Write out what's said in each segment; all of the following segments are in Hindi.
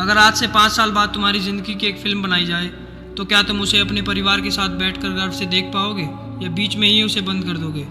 अगर आज से 5 साल बाद तुम्हारी ज़िंदगी की एक फ़िल्म बनाई जाए तो क्या तुम उसे अपने परिवार के साथ बैठकर गर्व से देख पाओगे या बीच में ही उसे बंद कर दोगे?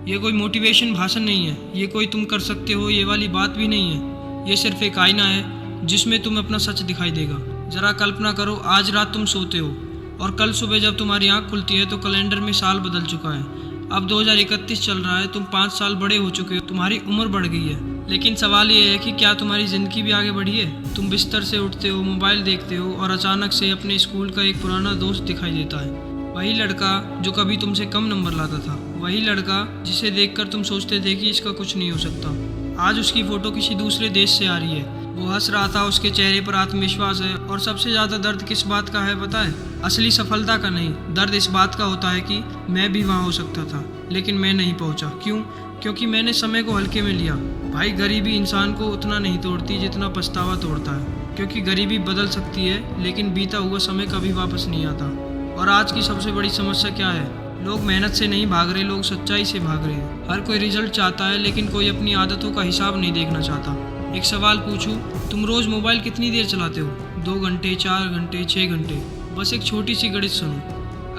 ये कोई मोटिवेशन भाषण नहीं है, ये कोई तुम कर सकते हो ये वाली बात भी नहीं है। ये सिर्फ एक आईना है जिसमें तुम अपना सच दिखाई देगा। ज़रा कल्पना करो, आज रात तुम सोते हो और कल सुबह जब तुम्हारी आँख खुलती है तो कैलेंडर में साल बदल चुका है। अब 2031 चल रहा है, तुम 5 साल बड़े हो चुके हो, तुम्हारी उम्र बढ़ गई है। लेकिन सवाल ये है कि क्या तुम्हारी ज़िंदगी भी आगे बढ़ी है? तुम बिस्तर से उठते हो, मोबाइल देखते हो और अचानक से अपने स्कूल का एक पुराना दोस्त दिखाई देता है। वही लड़का जो कभी तुमसे कम नंबर लाता था, वही लड़का जिसे देखकर तुम सोचते थे कि इसका कुछ नहीं हो सकता। आज उसकी फ़ोटो किसी दूसरे देश से आ रही है, वो हंस रहा था, उसके चेहरे पर आत्मविश्वास है। और सबसे ज़्यादा दर्द किस बात का है पता है? असली सफलता का नहीं, दर्द इस बात का होता है कि मैं भी वहाँ हो सकता था लेकिन मैं नहीं पहुँचा। क्यों? क्योंकि मैंने समय को हल्के में लिया। भाई, गरीबी इंसान को उतना नहीं तोड़ती जितना पछतावा तोड़ता है, क्योंकि गरीबी बदल सकती है लेकिन बीता हुआ समय कभी वापस नहीं आता। और आज की सबसे बड़ी समस्या क्या है? लोग मेहनत से नहीं भाग रहे, लोग सच्चाई से भाग रहे हैं। हर कोई रिजल्ट चाहता है लेकिन कोई अपनी आदतों का हिसाब नहीं देखना चाहता। एक सवाल पूछूं, तुम रोज़ मोबाइल कितनी देर चलाते हो? 2 घंटे, 4 घंटे, 6 घंटे? बस एक छोटी सी गणित सुनो,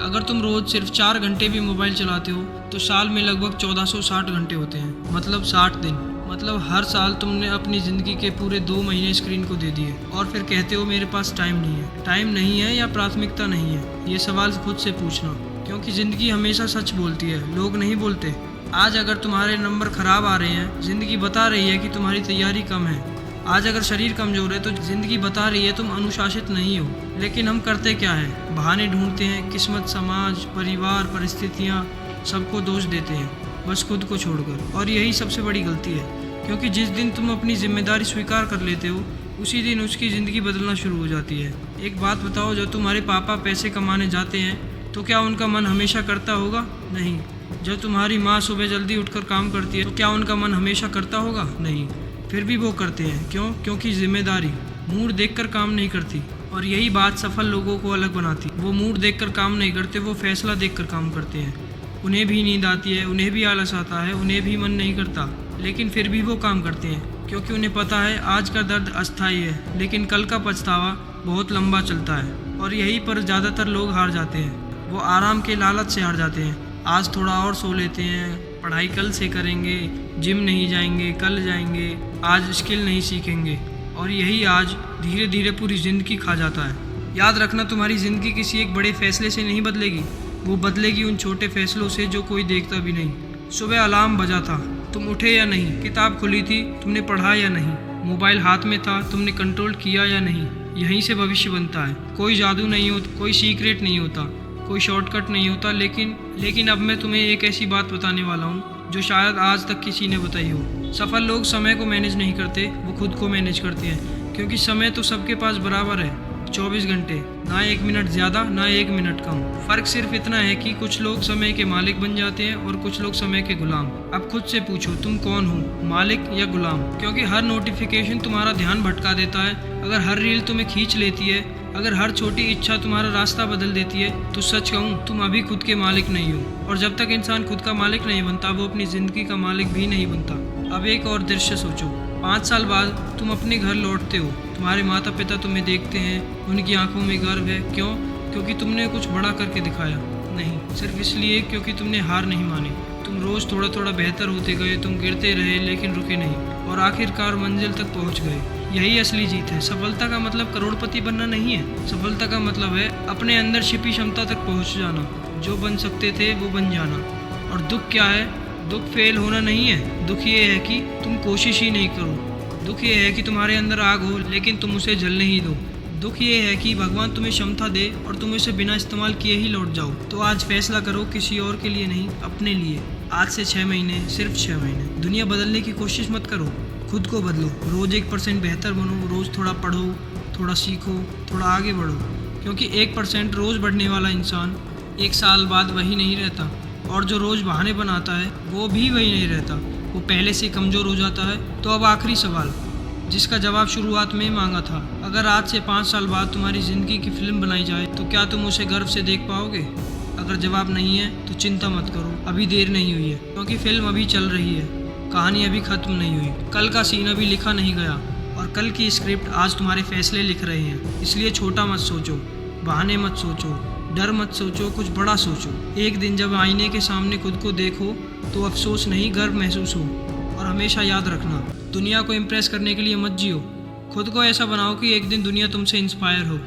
अगर तुम रोज़ सिर्फ 4 घंटे भी मोबाइल चलाते हो तो साल में लगभग 1460 घंटे होते हैं, मतलब 60 दिन। मतलब हर साल तुमने अपनी ज़िंदगी के पूरे 2 महीने स्क्रीन को दे दिए और फिर कहते हो मेरे पास टाइम नहीं है। टाइम नहीं है या प्राथमिकता नहीं है? ये सवाल खुद से पूछना, क्योंकि ज़िंदगी हमेशा सच बोलती है, लोग नहीं बोलते। आज अगर तुम्हारे नंबर खराब आ रहे हैं, ज़िंदगी बता रही है कि तुम्हारी तैयारी कम है। आज अगर शरीर कमज़ोर है तो ज़िंदगी बता रही है तुम अनुशासित नहीं हो। लेकिन हम करते क्या है? बहाने ढूंढते हैं, किस्मत, समाज, परिवार, परिस्थितियाँ, सबको दोष देते हैं, बस खुद को छोड़कर। और यही सबसे बड़ी गलती है, क्योंकि जिस दिन तुम अपनी जिम्मेदारी स्वीकार कर लेते हो उसी दिन उसकी ज़िंदगी बदलना शुरू हो जाती है। एक बात बताओ, जब तुम्हारे पापा पैसे कमाने जाते हैं तो क्या उनका मन हमेशा करता होगा? नहीं। जब तुम्हारी माँ सुबह जल्दी उठकर काम करती है तो क्या उनका मन हमेशा करता होगा? नहीं। फिर भी वो करते हैं। क्यों? क्योंकि जिम्मेदारी मूड देखकर काम नहीं करती। और यही बात सफल लोगों को अलग बनाती। वो मूड देखकर काम नहीं करते, वो फैसला देखकर काम करते हैं। उन्हें भी नींद आती है, उन्हें भी आलस आता है, उन्हें भी मन नहीं करता, लेकिन फिर भी वो काम करते हैं, क्योंकि उन्हें पता है आज का दर्द अस्थायी है लेकिन कल का पछतावा बहुत लंबा चलता है। और यहीं पर ज़्यादातर लोग हार जाते हैं। वो आराम के लालच से हार जाते हैं। आज थोड़ा और सो लेते हैं, पढ़ाई कल से करेंगे, जिम नहीं जाएंगे, कल जाएंगे, आज स्किल नहीं सीखेंगे। और यही आज धीरे धीरे पूरी ज़िंदगी खा जाता है। याद रखना, तुम्हारी ज़िंदगी किसी एक बड़े फैसले से नहीं बदलेगी, वो बदलेगी उन छोटे फैसलों से जो कोई देखता भी नहीं। सुबह अलार्म बजा था, तुम उठे या नहीं? किताब खुली थी, तुमने पढ़ा या नहीं? मोबाइल हाथ में था, तुमने कंट्रोल किया या नहीं? यहीं से भविष्य बनता है। कोई जादू नहीं होता, कोई सीक्रेट नहीं होता, कोई शॉर्टकट नहीं होता। लेकिन अब मैं तुम्हें एक ऐसी बात बताने वाला हूँ जो शायद आज तक किसी ने बताई हो। सफल लोग समय को मैनेज नहीं करते, वो खुद को मैनेज करते हैं। क्योंकि समय तो सबके पास बराबर है, 24 घंटे, ना 1 मिनट ज़्यादा ना 1 मिनट कम। फ़र्क सिर्फ इतना है कि कुछ लोग समय के मालिक बन जाते हैं और कुछ लोग समय के गुलाम। अब खुद से पूछो, तुम कौन हो, मालिक या गुलाम? क्योंकि हर नोटिफिकेशन तुम्हारा ध्यान भटका देता है, अगर हर रील तुम्हें खींच लेती है, अगर हर छोटी इच्छा तुम्हारा रास्ता बदल देती है, तो सच कहूँ तुम अभी खुद के मालिक नहीं हो। और जब तक इंसान खुद का मालिक नहीं बनता, वो अपनी ज़िंदगी का मालिक भी नहीं बनता। अब एक और दृश्य सोचो, 5 साल बाद तुम अपने घर लौटते हो, तुम्हारे माता पिता तुम्हें देखते हैं, उनकी आंखों में गर्व है। क्यों? क्योंकि तुमने कुछ बड़ा करके दिखाया। नहीं, सिर्फ इसलिए क्योंकि तुमने हार नहीं मानी। तुम रोज़ थोड़ा थोड़ा बेहतर होते गए, तुम गिरते रहे लेकिन रुके नहीं, और आखिरकार मंजिल तक पहुंच गए। यही असली जीत है। सफलता का मतलब करोड़पति बनना नहीं है, सफलता का मतलब है अपने अंदर छिपी क्षमता तक पहुँच जाना, जो बन सकते थे वो बन जाना। और दुख क्या है? दुख फेल होना नहीं है, दुख ये है कि तुम कोशिश ही नहीं करो। दुख ये है कि तुम्हारे अंदर आग हो लेकिन तुम उसे जलने ही दो। दुख ये है कि भगवान तुम्हें क्षमता दे और तुम इसे बिना इस्तेमाल किए ही लौट जाओ। तो आज फैसला करो, किसी और के लिए नहीं, अपने लिए। आज से 6 महीने, सिर्फ 6 महीने। दुनिया बदलने की कोशिश मत करो, खुद को बदलो। रोज़ 1% बेहतर बनो, रोज़ थोड़ा पढ़ो, थोड़ा सीखो, थोड़ा आगे बढ़ो। क्योंकि 1% रोज़ बढ़ने वाला इंसान 1 साल बाद वही नहीं रहता, और जो रोज़ बहाने बनाता है वो भी वही नहीं रहता, वो पहले से कमज़ोर हो जाता है। तो अब आखिरी सवाल, जिसका जवाब शुरुआत में मांगा था, अगर आज से 5 साल बाद तुम्हारी ज़िंदगी की फ़िल्म बनाई जाए तो क्या तुम उसे गर्व से देख पाओगे? अगर जवाब नहीं है तो चिंता मत करो, अभी देर नहीं हुई है, क्योंकि फ़िल्म अभी चल रही है, कहानी अभी ख़त्म नहीं हुई, कल का सीन अभी लिखा नहीं गया। और कल की स्क्रिप्ट आज तुम्हारे फैसले लिख रहे हैं। इसलिए छोटा मत सोचो, बहाने मत सोचो, डर मत सोचो, कुछ बड़ा सोचो। एक दिन जब आईने के सामने खुद को देखो तो अफसोस नहीं, गर्व महसूस हो। और हमेशा याद रखना, दुनिया को इम्प्रेस करने के लिए मत जियो, खुद को ऐसा बनाओ कि एक दिन दुनिया तुमसे इंस्पायर हो।